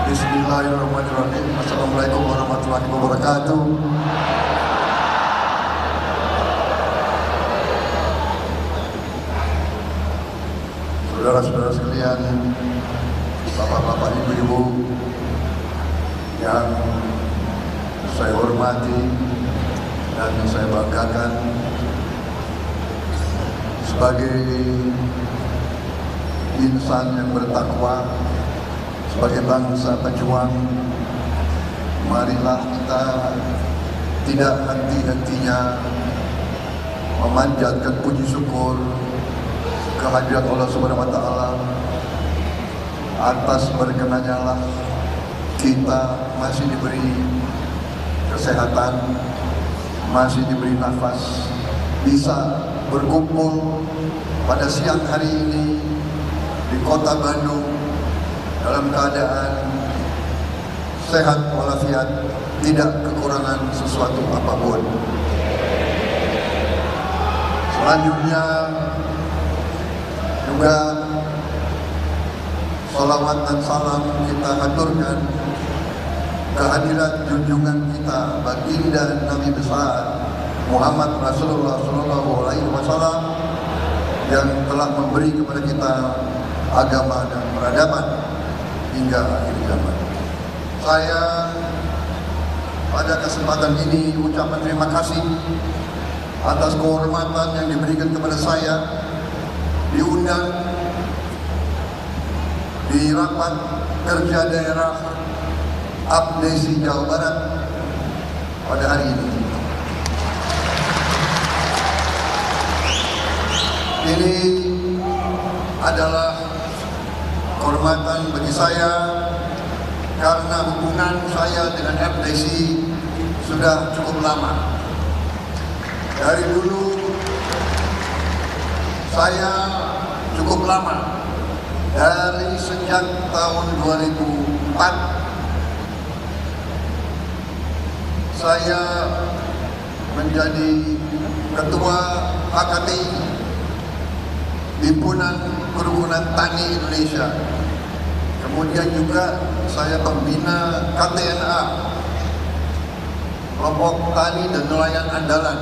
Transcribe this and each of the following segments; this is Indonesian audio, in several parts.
Bismillahirrahmanirrahim. Assalamualaikum warahmatullahi wabarakatuh. Saudara-saudara sekalian, bapak-bapak, ibu-ibu yang saya hormati dan saya banggakan, sebagai insan yang bertakwa, sebagai bangsa pejuang, marilah kita tidak henti-hentinya memanjatkan puji syukur kehadirat Allah Subhanahu wa Ta'ala. Atas berkenannya lah kita masih diberi kesehatan, masih diberi nafas, bisa berkumpul pada siang hari ini di kota Bandung dalam keadaan sehat walafiat, tidak kekurangan sesuatu apapun. Selanjutnya juga salawat dan salam kita haturkan kehadirat junjungan kita baginda Nabi besar Muhammad Rasulullah SAW yang telah memberi kepada kita agama dan peradaban hingga akhir zaman. Saya pada kesempatan ini ucapan terima kasih atas kehormatan yang diberikan kepada saya diundang di rapat kerja daerah Abdesi Jawa Barat pada hari ini. Ini adalah kehormatan bagi saya karena hubungan saya dengan FDC sudah cukup lama. Dari dulu saya cukup lama, dari sejak tahun 2004 saya menjadi ketua HKTI, Himpunan Kerukunan Tani Indonesia. Kemudian juga saya pembina KTNA, Kelompok Tani dan Nelayan Andalan.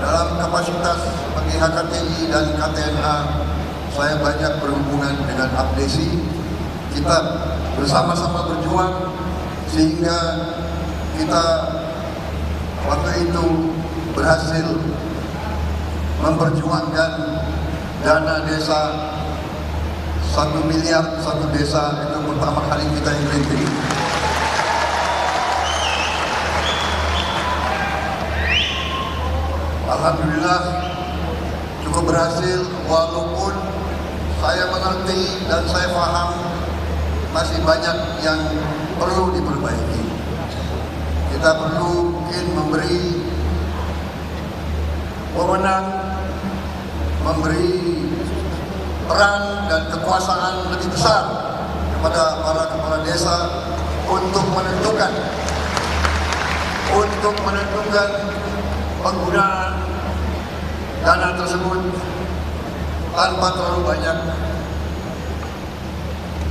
Dalam kapasitas sebagai HKTI dan KTNA, saya banyak berhubungan dengan Abdesi. Kita bersama-sama berjuang sehingga kita waktu itu berhasil memperjuangkan dana desa 1 miliar satu desa. Itu pertama kali kita implementasi. Alhamdulillah cukup berhasil, walaupun saya mengerti dan saya paham masih banyak yang perlu diperbaiki. Kita perlu mungkin memberi wewenang, memberi peran dan kekuasaan lebih besar kepada para kepala desa untuk menentukan penggunaan dana tersebut tanpa terlalu banyak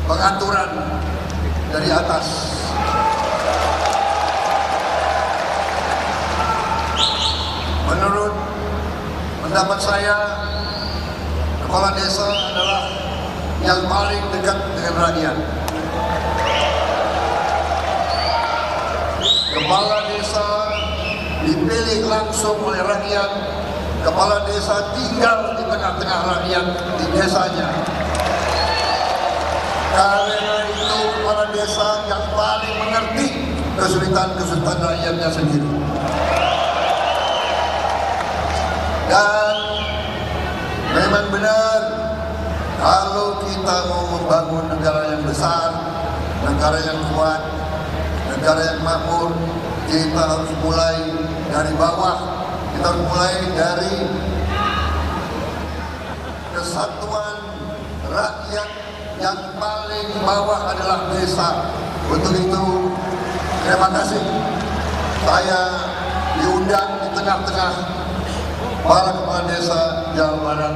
pengaturan dari atas. Menurut pendapat saya, kepala desa adalah yang paling dekat dengan rakyat. Kepala desa dipilih langsung oleh rakyat. Kepala desa tinggal di tengah-tengah rakyat di desanya. Karena itu kepala desa yang paling mengerti kesulitan rakyatnya sendiri. Dan memang benar, kalau kita mau membangun negara yang besar, negara yang kuat, negara yang makmur, kita harus mulai dari bawah. Kita harus mulai dari kesatuan rakyat yang paling bawah adalah desa. Untuk itu, terima kasih saya diundang di tengah-tengah para kepala desa Jawa Barat,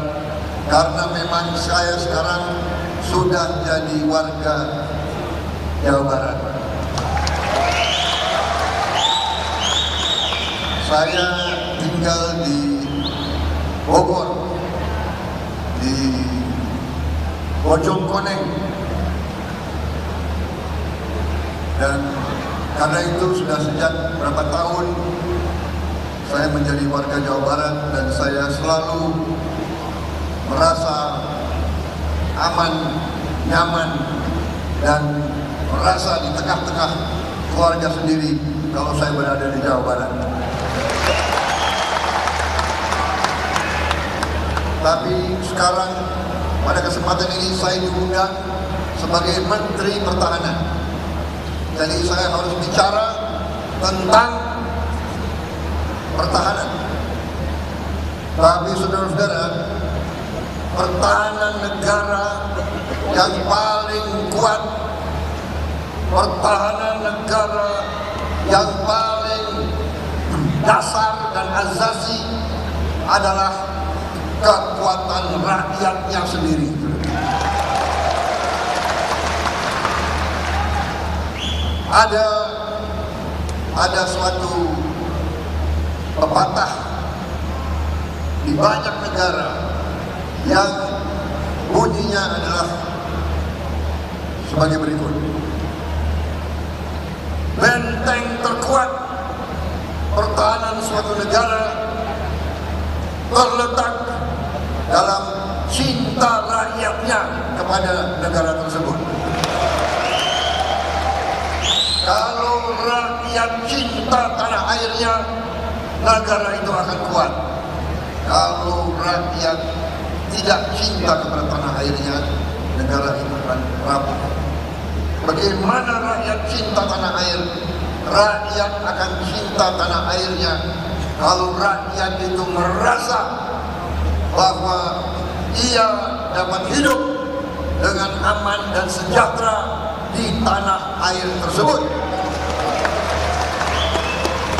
karena memang saya sekarang sudah jadi warga Jawa Barat. Saya tinggal di Bogor, di Bojongkoneng, dan karena itu sudah sejak berapa tahun saya menjadi warga Jawa Barat, dan saya selalu merasa aman, nyaman, dan merasa di tengah-tengah keluarga sendiri kalau saya berada di Jawa Barat. Tapi sekarang pada kesempatan ini saya diundang sebagai Menteri Pertahanan. Jadi saya harus bicara tentang pertahanan. Tapi saudara-saudara, pertahanan negara yang paling kuat, pertahanan negara yang paling dasar dan azasi adalah kekuatan rakyatnya sendiri. Ada suatu pepatah di banyak negara yang bunyinya adalah sebagai berikut: benteng terkuat pertahanan suatu negara terletak dalam cinta rakyatnya kepada negara tersebut. Kalau rakyat cinta tanah airnya, negara itu akan kuat. Kalau rakyat tidak cinta kepada tanah airnya, negara itu akan rapuh. Bagaimana rakyat cinta tanah air? Rakyat akan cinta tanah airnya kalau rakyat itu merasa bahwa ia dapat hidup dengan aman dan sejahtera di tanah air tersebut,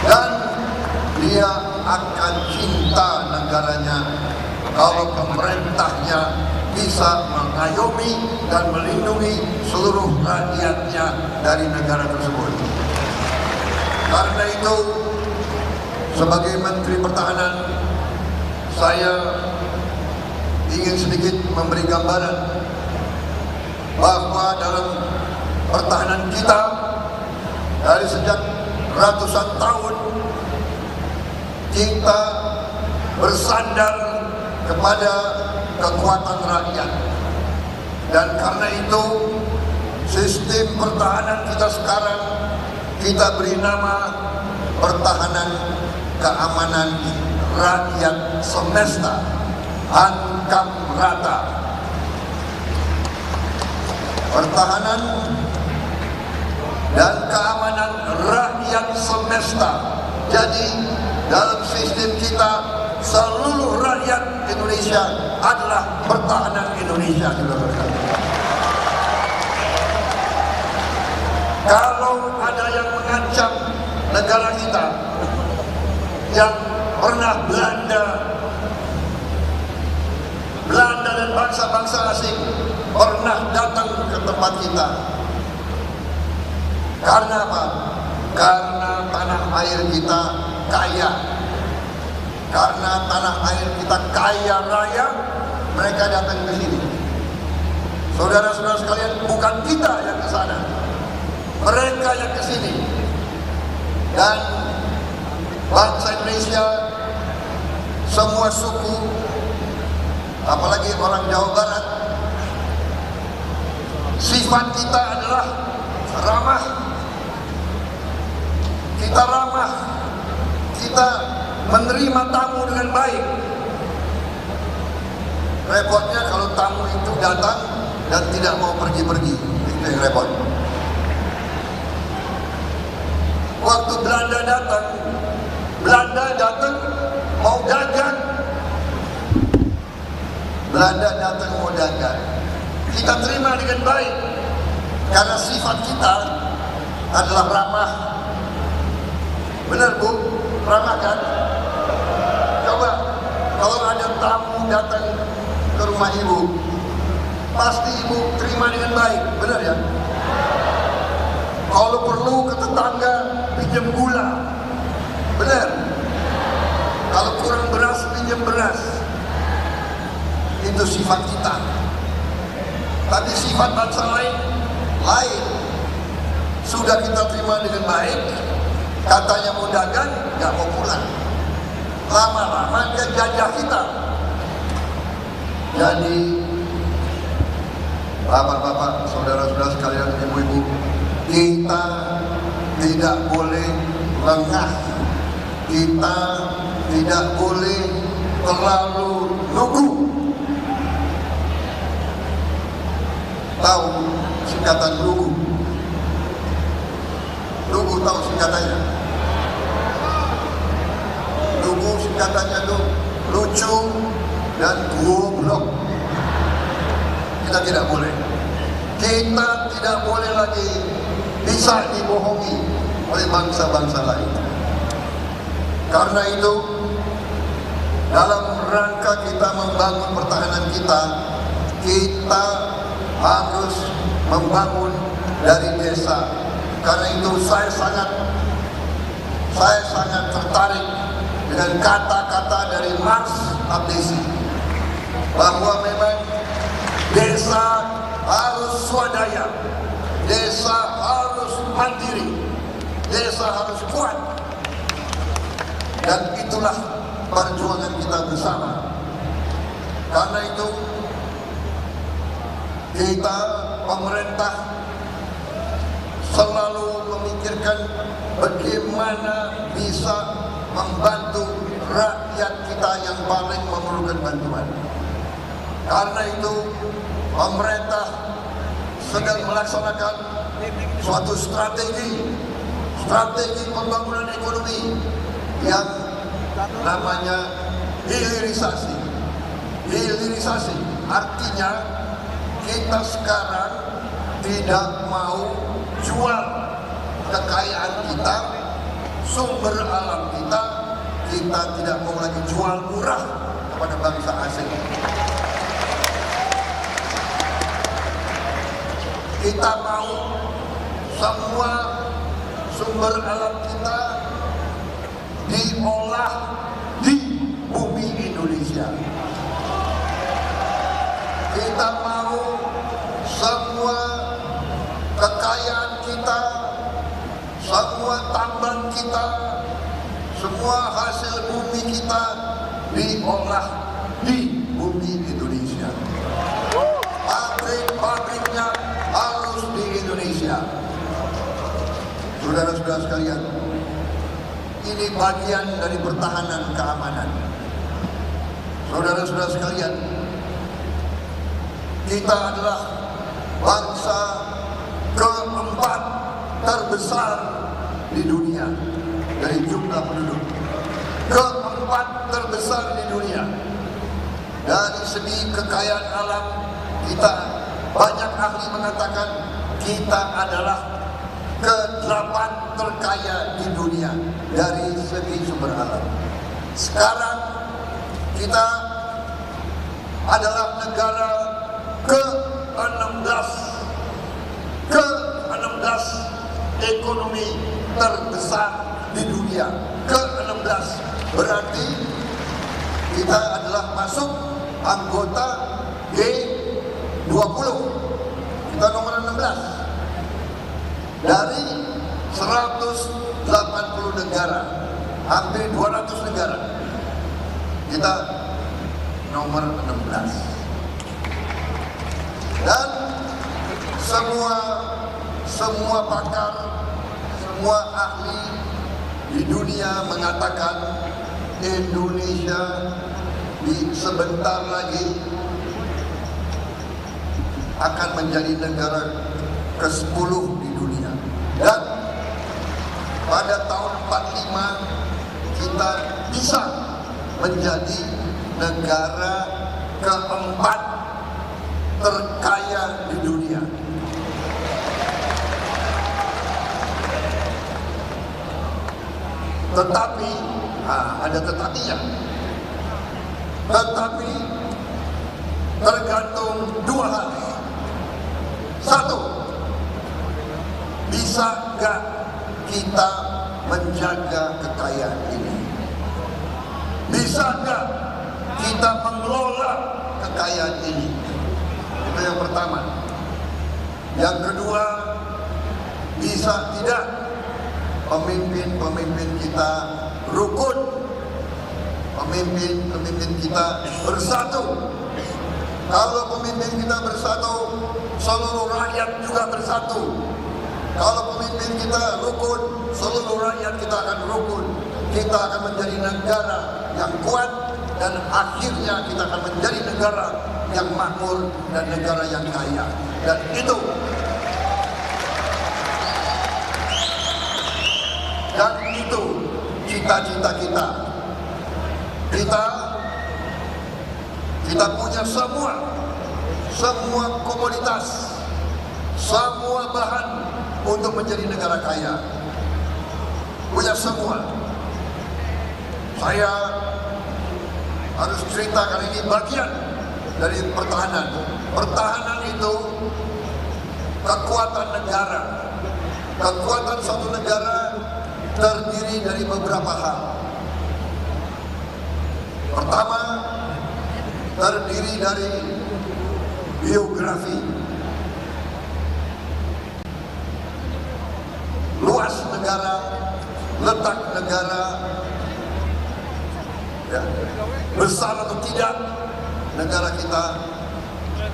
dan dia akan cinta negaranya kalau pemerintahnya bisa mengayomi dan melindungi seluruh rakyatnya dari negara tersebut. Karena itu, sebagai Menteri Pertahanan, saya ingin sedikit memberi gambaran bahwa dalam pertahanan kita dari sejak ratusan tahun kita bersandar kepada kekuatan rakyat, dan karena itu sistem pertahanan kita sekarang kita beri nama pertahanan keamanan rakyat semesta, Hankam Rata. Pertahanan dan keamanan rakyat semesta. Jadi dalam sistem kita seluruh rakyat Indonesia adalah pertahanan Indonesia. Kalau ada yang mengancam negara kita, yang pernah Belanda dan bangsa-bangsa asing pernah datang ke tempat kita. Karena apa? Karena tanah air kita kaya. Karena tanah air kita kaya raya, mereka datang ke sini. Saudara-saudara sekalian, bukan kita yang ke sana, mereka yang ke sini. Dan bangsa Indonesia, semua suku, apalagi orang Jawa Barat, sifat kita adalah ramah. Kita ramah, kita menerima tamu dengan baik. Repotnya kalau tamu itu datang dan tidak mau pergi-pergi, itu yang repot. Waktu Belanda datang mau dagang. Belanda datang mau dagang, kita terima dengan baik karena sifat kita adalah ramah. Benar Bu? Ramah kan? Coba kalau ada tamu datang ke rumah ibu, pasti ibu terima dengan baik, benar ya? perlu ke tetangga pinjam gula, benar. Kalau kurang beras pinjam beras. Itu sifat kita. Tapi sifat bangsa lain. Sudah kita terima dengan baik, katanya mau dagang, nggak mau pulang. Lama-lama dia jajah kita. Jadi bapak-bapak, saudara-saudara sekalian, ibu-ibu, kita tidak boleh lengah, kita tidak boleh terlalu lugu. Tahu singkatan lugu? Lugu tahu singkatannya? Lugu singkatannya tuh lucu dan goblok. Kita tidak boleh. Kita tidak boleh lagi bisa dibohongi oleh bangsa-bangsa lain. Karena itu, dalam rangka kita membangun pertahanan kita, kita harus membangun dari desa. Karena itu saya sangat tertarik dengan kata-kata dari Marx Abdesi, bahwa memang desa harus swadaya, desa harus mandiri, desa harus kuat. Dan itulah perjuangan kita bersama. Karena itu kita, pemerintah, selalu memikirkan bagaimana bisa membantu rakyat kita yang paling memerlukan bantuan. Karena itu pemerintah sedang melaksanakan suatu strategi pembangunan ekonomi yang namanya hilirisasi. Hilirisasi artinya kita sekarang tidak mau jual kekayaan kita, sumber alam kita, kita tidak mau lagi jual murah kepada bangsa asing. Kita mau semua sumber alam kita diolah di bumi Indonesia. Kita mau semua kekayaan kita, semua tambang kita, semua hasil bumi kita diolah di bumi Indonesia. Pabrik-pabriknya harus di Indonesia. Saudara-saudara sekalian, ini bagian dari pertahanan keamanan. Saudara-saudara sekalian, kita adalah bangsa keempat terbesar di dunia dari jumlah penduduk. Keempat terbesar di dunia. Dari segi kekayaan alam, kita, banyak ahli mengatakan kita adalah ke-8 terkaya di dunia dari segi sumber alam. Sekarang kita adalah negara ke-16 ekonomi terbesar di dunia. Ke-16 berarti kita adalah masuk anggota G20. Kita nomor 16 dari 180 negara, hampir 200 negara. Kita nomor 16. Dan semua pakar, semua ahli di dunia mengatakan Indonesia sebentar lagi akan menjadi negara ke-10 di dunia. Dan pada tahun 45 kita bisa menjadi negara keempat terkaya di dunia. Tetapi ada tetapinya. Tetapi tergantung dua hal. Satu, bisa nggak kita menjaga kekayaan ini? Bisakah kita mengelola kekayaan ini? Itu yang pertama. Yang kedua, bisa tidak pemimpin-pemimpin kita rukun, pemimpin kita bersatu? Kalau pemimpin kita bersatu, seluruh rakyat juga bersatu. Kalau pemimpin kita rukun, seluruh rakyat kita akan rukun. Kita akan menjadi negara yang kuat, dan akhirnya kita akan menjadi negara yang makmur dan negara yang kaya. Dan itu cita-cita kita. Kita punya semua komoditas, semua bahan untuk menjadi negara kaya. Punya semua. Saya harus cerita kali ini bagian dari pertahanan. Pertahanan itu kekuatan negara. Kekuatan suatu negara terdiri dari beberapa hal. Pertama, terdiri dari biografi. Luas negara, letak negara, ya, besar atau tidak negara kita,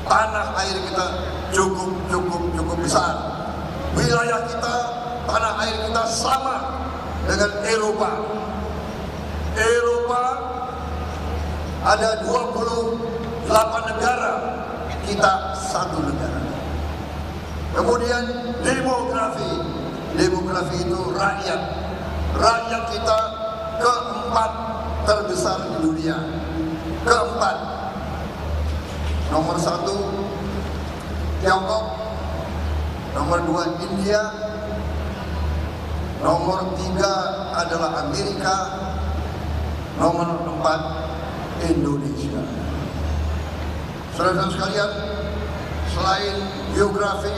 tanah air kita cukup besar. Wilayah kita, tanah air kita sama dengan Eropa. Eropa ada 28 negara, kita satu negara. Kemudian demografi itu rakyat. Rakyat kita keempat terbesar di dunia. Keempat. Nomor 1 Tiongkok, nomor 2 India, nomor 3 adalah Amerika, nomor 4 Indonesia. Saudara-saudara sekalian, selain biografi,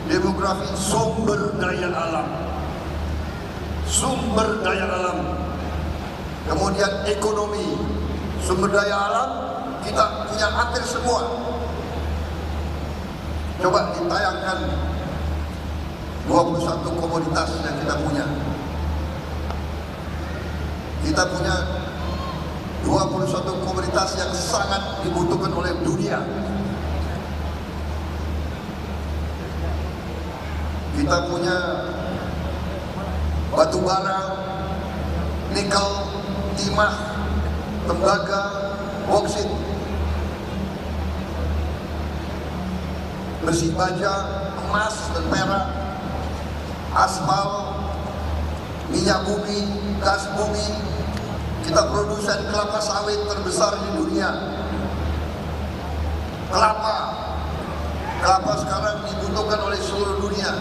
demografi, sumber daya alam, kemudian ekonomi, sumber daya alam, kita punya hampir semua. Coba ditayangkan 21 komoditas yang kita punya. Kita punya 21 komoditas yang sangat dibutuhkan oleh dunia. Kita punya batu bara, nikel, timah, tembaga, boksit, besi baja, emas dan perak, aspal, minyak bumi, gas bumi. Kita produsen kelapa sawit terbesar di dunia. Kelapa sekarang dibutuhkan oleh seluruh dunia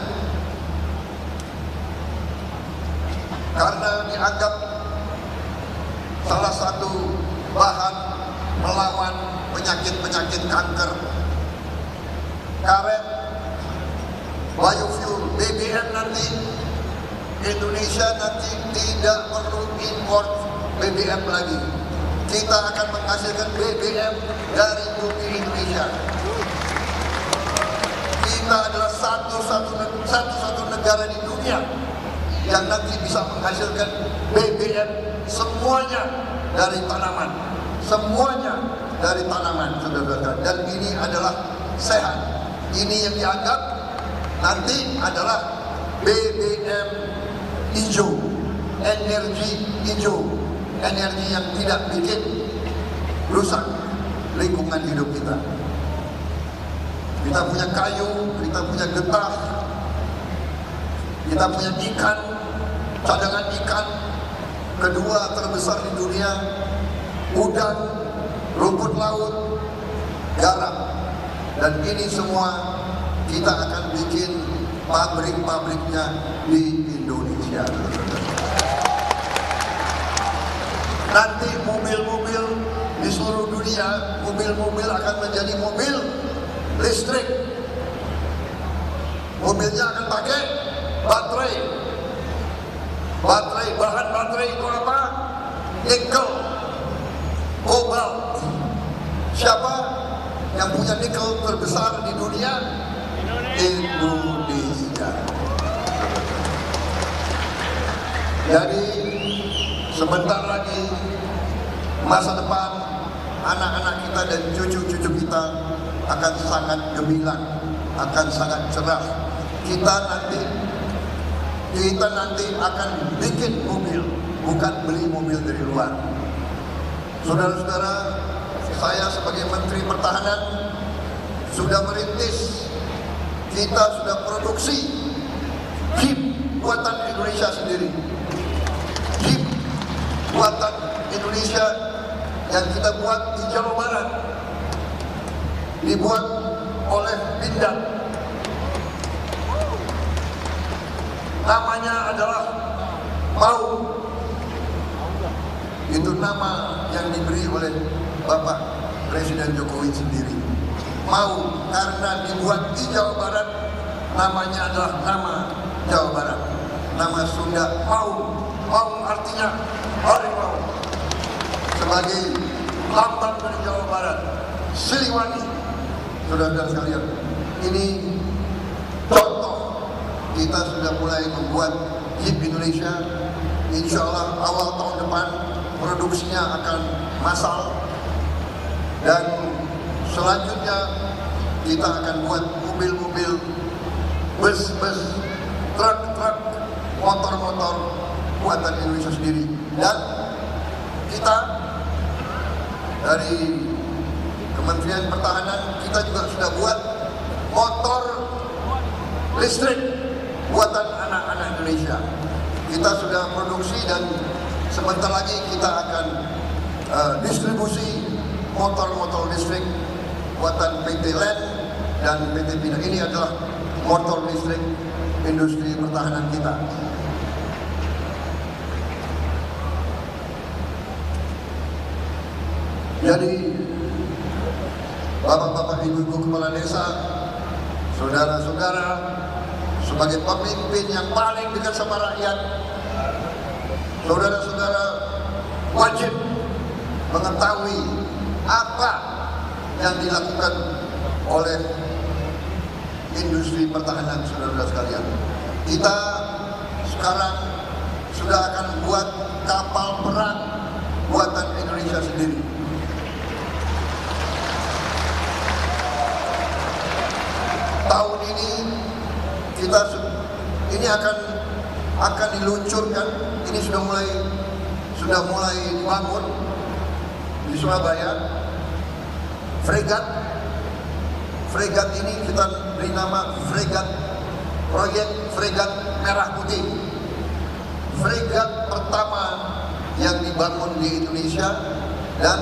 karena dianggap salah satu bahan melawan penyakit kanker. Karet, biofuel, BBM nanti Indonesia nanti tidak perlu import BBM lagi. Kita akan menghasilkan BBM dari bumi Indonesia. Kita adalah satu-satu negara di dunia yang nanti bisa menghasilkan BBM semuanya dari tanaman. Semuanya dari tanaman, saudara-saudara. Dan ini adalah sehat. Ini yang dianggap nanti adalah BBM hijau, energi hijau, energi yang tidak bikin rusak lingkungan hidup kita. Kita punya kayu, kita punya getah, kita punya ikan, cadangan ikan kedua terbesar di dunia, udang, rumput laut, garam. Dan ini semua kita akan bikin pabrik-pabriknya di Indonesia. Nanti mobil-mobil di seluruh dunia, mobil-mobil akan menjadi mobil listrik. Mobilnya akan pakai baterai. Bahan baterai itu apa? Nikel, kobalt. Siapa yang punya nikel terbesar di dunia? Indonesia. Jadi sebentar lagi masa depan anak-anak kita dan cucu-cucu kita akan sangat gemilang, akan sangat cerah. Kita nanti akan bikin mobil, bukan beli mobil dari luar. Saudara-saudara, saya sebagai Menteri Pertahanan sudah merintis, kita sudah produksi Jeep buatan Indonesia sendiri. Jeep buatan Indonesia yang kita buat di Jawa Barat, dibuat oleh Pindad. Namanya adalah Mau. Itu nama yang diberi oleh Bapak Presiden Jokowi sendiri. Mau karena dibuat di Jawa Barat, namanya adalah nama Jawa Barat. Nama Sunda Mau. Mau artinya harimau. Sebagai lambang dari Jawa Barat, Siliwangi. Saudara-saudara sekalian, ini contoh. Kita sudah mulai membuat Jeep Indonesia. Insya Allah awal tahun depan produksinya akan massal. Dan selanjutnya kita akan buat mobil-mobil, bus-bus, truk-truk, motor-motor buatan Indonesia sendiri. Dan kita dari Kementerian Pertahanan, kita juga sudah buat motor listrik buatan anak-anak Indonesia. Kita sudah produksi dan sebentar lagi kita akan distribusi motor-motor listrik buatan PT LEN dan PT Pina. Ini adalah motor listrik industri pertahanan kita. Jadi Bapak-bapak, ibu-ibu kepala desa, saudara-saudara, sebagai pemimpin yang paling dekat sama rakyat, saudara-saudara wajib mengetahui apa yang dilakukan oleh industri pertahanan, saudara-saudara sekalian. Kita sekarang sudah akan buat kapal perang buatan Indonesia sendiri. Tahun ini ini akan diluncurkan. Ini sudah mulai dibangun di Surabaya. Fregat ini kita beri nama proyek Fregat Merah Putih. Fregat pertama yang dibangun di Indonesia, dan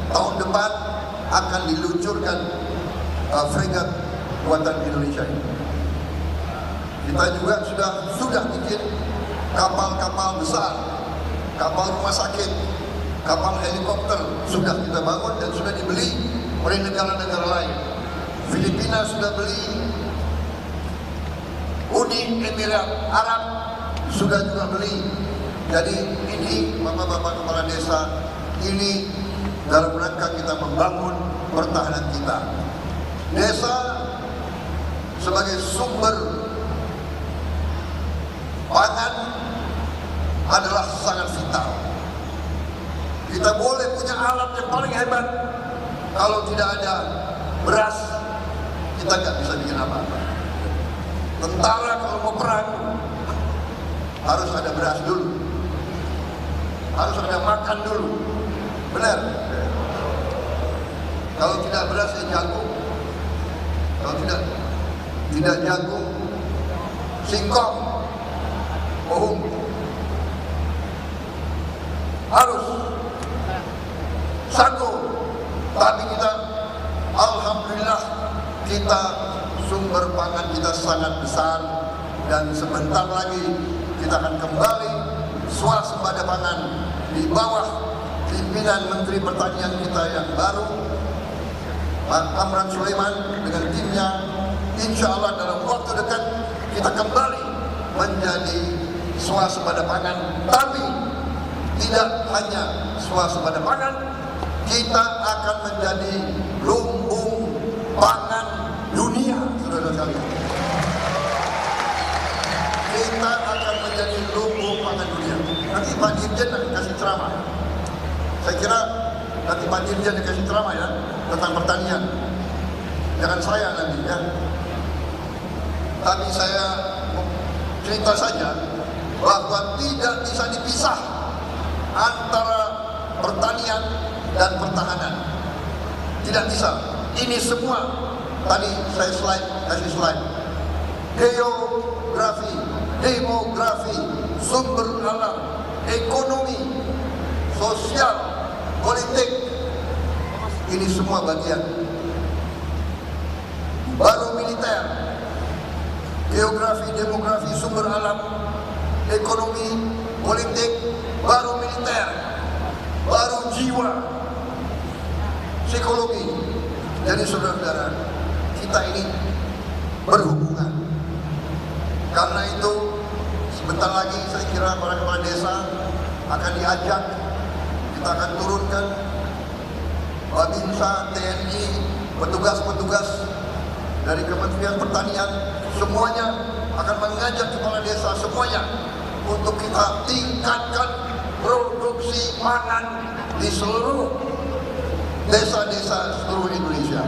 tahun depan akan diluncurkan fregat buatan Indonesia ini. Kita juga sudah bikin kapal-kapal besar, kapal rumah sakit, kapal helikopter sudah kita bangun dan sudah dibeli oleh negara-negara lain. Filipina sudah beli, Uni Emirat Arab sudah juga beli. Jadi ini bapak-bapak kepala desa, ini dalam rangka kita membangun pertahanan kita. Desa sebagai sumber pangan adalah sangat vital. Kita boleh punya alat yang paling hebat, kalau tidak ada beras, kita nggak bisa bikin apa-apa. Tentara kalau mau perang harus ada beras dulu, harus ada makan dulu, benar? Kalau tidak beras ya jagung, kalau tidak jagung, singkong, pohon. Harus sagu. Tapi kita, alhamdulillah, kita sumber pangan kita sangat besar, dan sebentar lagi kita akan kembali swasembada pangan di bawah pimpinan Menteri Pertanian kita yang baru, Pak Amran Sulaiman dengan timnya. Insya Allah dalam waktu dekat kita kembali menjadi swasembada pangan, tapi tidak hanya swasembada pangan, kita akan menjadi lumbung pangan dunia, saudara sekalian. Kita akan menjadi lumbung pangan dunia. Nanti Pak Dirjen akan kasih ceramah. Saya kira nanti Pak Dirjen akan kasih ceramah ya tentang pertanian. Jangan saya nanti ya. Tapi saya cerita saja bahwa tidak bisa dipisah antara pertanian dan pertahanan. Tidak bisa. Ini semua tadi saya kasih slide. Geografi, demografi, sumber alam, ekonomi, sosial, politik, ini semua bagian. Baru militer, geografi, demografi, sumber alam, ekonomi, politik, baru militer, baru jiwa, psikologi. Jadi saudara-saudara, kita ini berhubungan. Karena itu sebentar lagi saya kira para kepala desa akan diajak, kita akan turunkan Babinsa, TNI, petugas-petugas dari Kementerian Pertanian, semuanya akan mengajak kepala desa semuanya untuk kita tingkatkan produksi pangan di seluruh desa-desa seluruh Indonesia.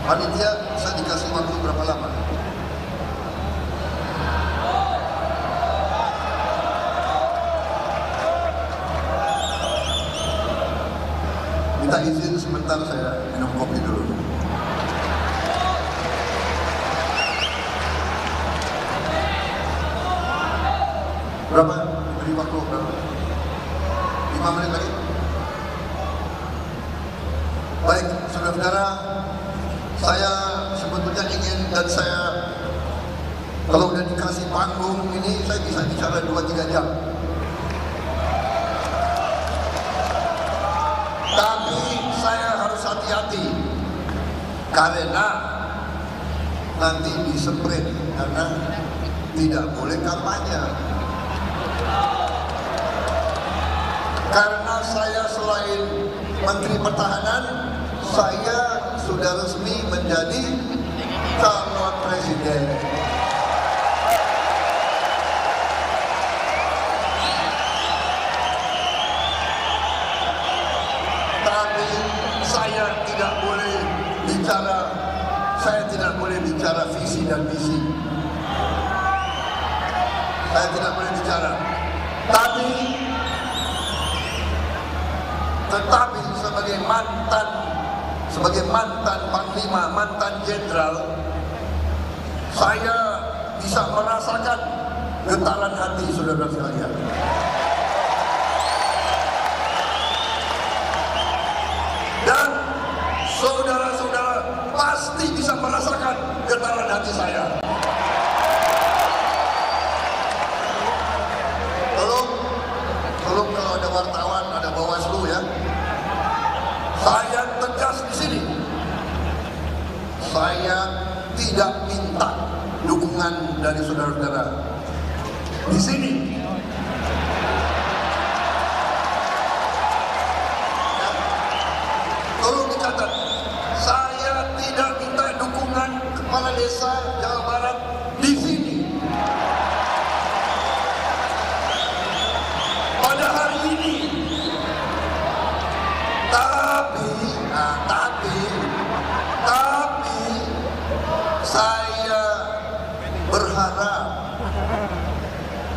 Panitia bisa dikasih waktu berapa lama? Minta izin sebentar, saya minum kopi dulu. Berapa? Beri waktu berapa? 5 menit lagi? Baik, saudara-saudara, saya sebetulnya ingin, dan saya kalau udah dikasih panggung ini saya bisa bicara 2-3 jam. Tapi saya harus hati-hati karena nanti disemprit, karena tidak boleh kampanye. Karena saya selain Menteri Pertahanan, saya sudah resmi menjadi calon presiden. Tapi saya tidak boleh bicara visi dan misi. Saya tidak boleh bicara. Tetapi sebagai mantan panglima, mantan jenderal, saya bisa merasakan getaran hati saudara sekalian. Dan saudara-saudara pasti bisa merasakan getaran hati saya. Tolong kalau ada wartawan, ada Bawaslu ya. Saya tegas di sini. Saya tidak minta dukungan dari saudara-saudara di sini. Ya. Tolong dicatat. Saya tidak minta dukungan kepala desa Jawa Barat di sini. Pada hari ini. Tapi saya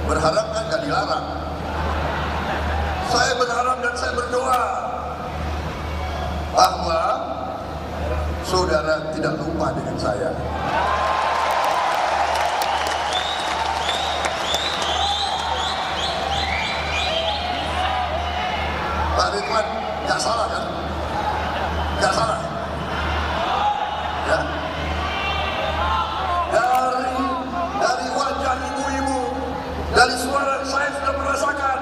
berharap kan gak dilarang. Saya berharap dan saya berdoa bahwa saudara tidak lupa dengan saya. Pak Ridwan, gak salah kan? Gak salah. Ya. Dari wajah ibu-ibu, dari suara saya sudah merasakan.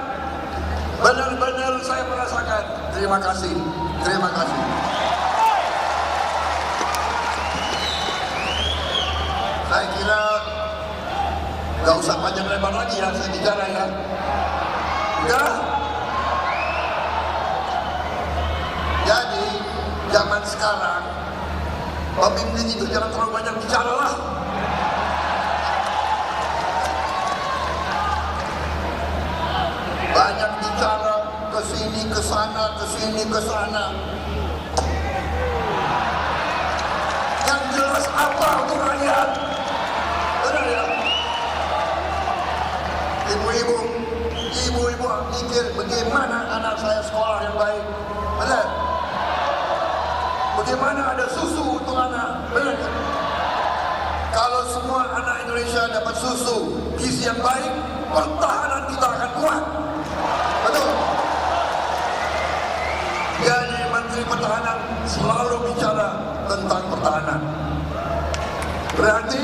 Benar-benar saya merasakan. Terima kasih. Terima kasih. Gak usah panjang lebar lagi ya saya bicara ya. Udah. Jadi zaman sekarang pemimpin itu jangan terlalu banyak bicara lah. Banyak bicara kesini kesana kesini kesana. Yang jelas apa untuk rakyat? Benar ya? Ibu-ibu mikir bagaimana anak saya sekolah yang baik. Benar? Bagaimana ada susu untuk anak. Benar kan? Kalau semua anak Indonesia dapat susu gizi yang baik, pertahanan kita akan kuat. Betul? Jadi Menteri Pertahanan selalu bicara tentang pertahanan. Berarti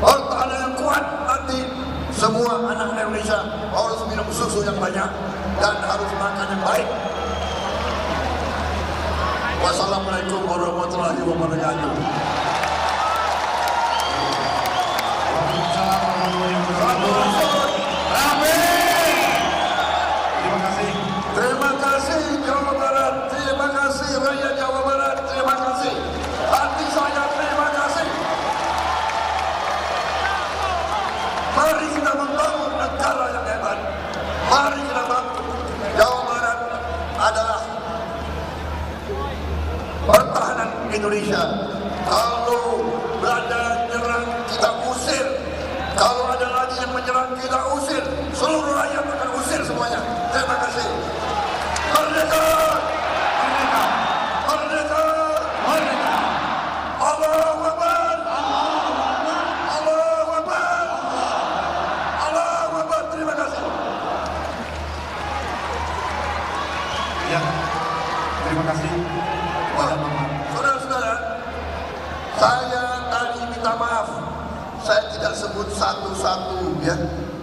pertahanan yang kuat nanti semua anak Indonesia harus minum susu yang banyak dan harus makan yang baik. Wassalamualaikum warahmatullahi wabarakatuh. Terima kasih Jawa Barat, terima kasih rakyat Jawa Barat, terima kasih. Hati saya terima kasih. Mari kita membangun negara yang hebat. Mari kita bangun. Jawa Barat adalah pertahanan Indonesia. Kalau Belanda menyerang, kita usir. Kalau ada lagi yang menyerang, kita usir. Seluruh rakyat akan usir semuanya. Terima kasih. Merdeka! Merdeka! Merdeka! Merdeka! Allahu Akbar! Allahu Akbar! Allahu Akbar! Terima kasih. Ya, terima kasih. Saudara-saudara, saya tadi minta maaf. Saya tidak sebut satu-satu ya.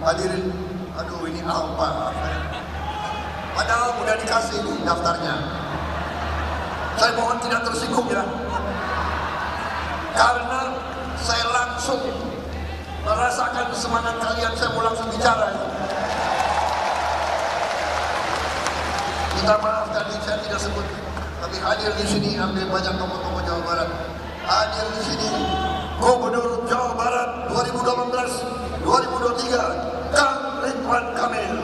Hadirin, aduh ini apa? Padahal udah dikasih nih daftarnya. Saya mohon tidak tersinggung ya. Karena saya langsung merasakan semangat kalian, saya mau langsung bicara ya. Minta maaf tadi saya tidak sebut. Tapi hadir di sini hampir banyak tokoh-tokoh Jawa Barat. Hadir di sini Gubernur Jawa Barat 2018-2023 Kang Ridwan Kamil.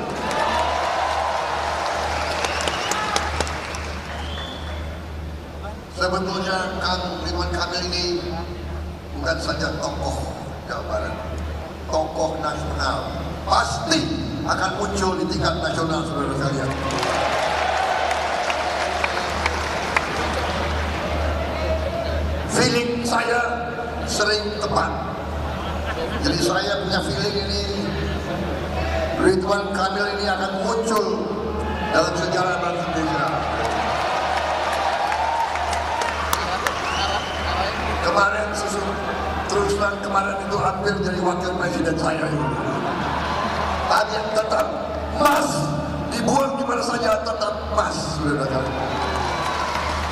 Sebetulnya Kang Ridwan Kamil ini bukan saja tokoh Jawa Barat, tokoh nasional. Pasti akan muncul di tingkat nasional, saudara sekalian. Feeling saya sering tepat. Jadi saya punya feeling ini Ridwan Kamil ini akan muncul dalam sejarah bangsa Indonesia. Kemarin terus terang kemarin itu hampir jadi wakil presiden saya itu. Tapi yang tetap emas dibuang di mana saja tetap emas, saudara.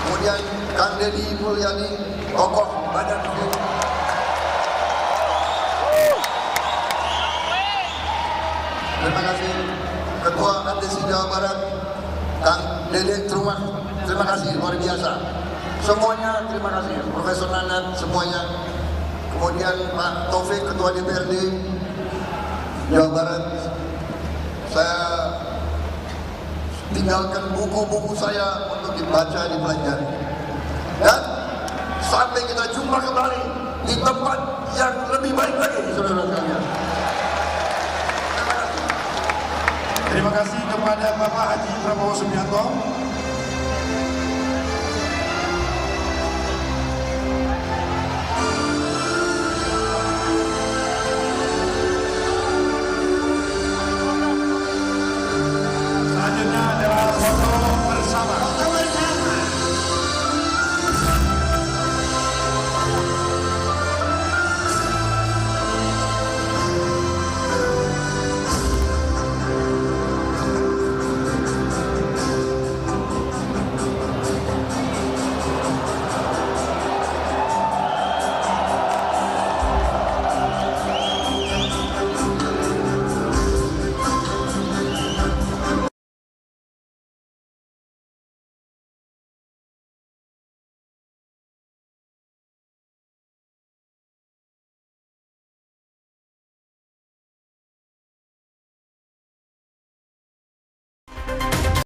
Kemudian Kang Deddy Mulyadi, tokoh Badan Hukum. Terima kasih Ketua Adesi Jawa Barat, Kang Dede Trumah. Terima kasih luar biasa. Semuanya terima kasih, Profesor Nanat semuanya. Kemudian Pak Taufik Ketua DPRD Jawa Barat. Saya tinggalkan buku-buku saya untuk dibaca, dipelajari. Dan sampai kita jumpa kembali di tempat yang lebih baik lagi, saudara sekalian. Terima kasih kepada Bapak Haji Prabowo Subianto.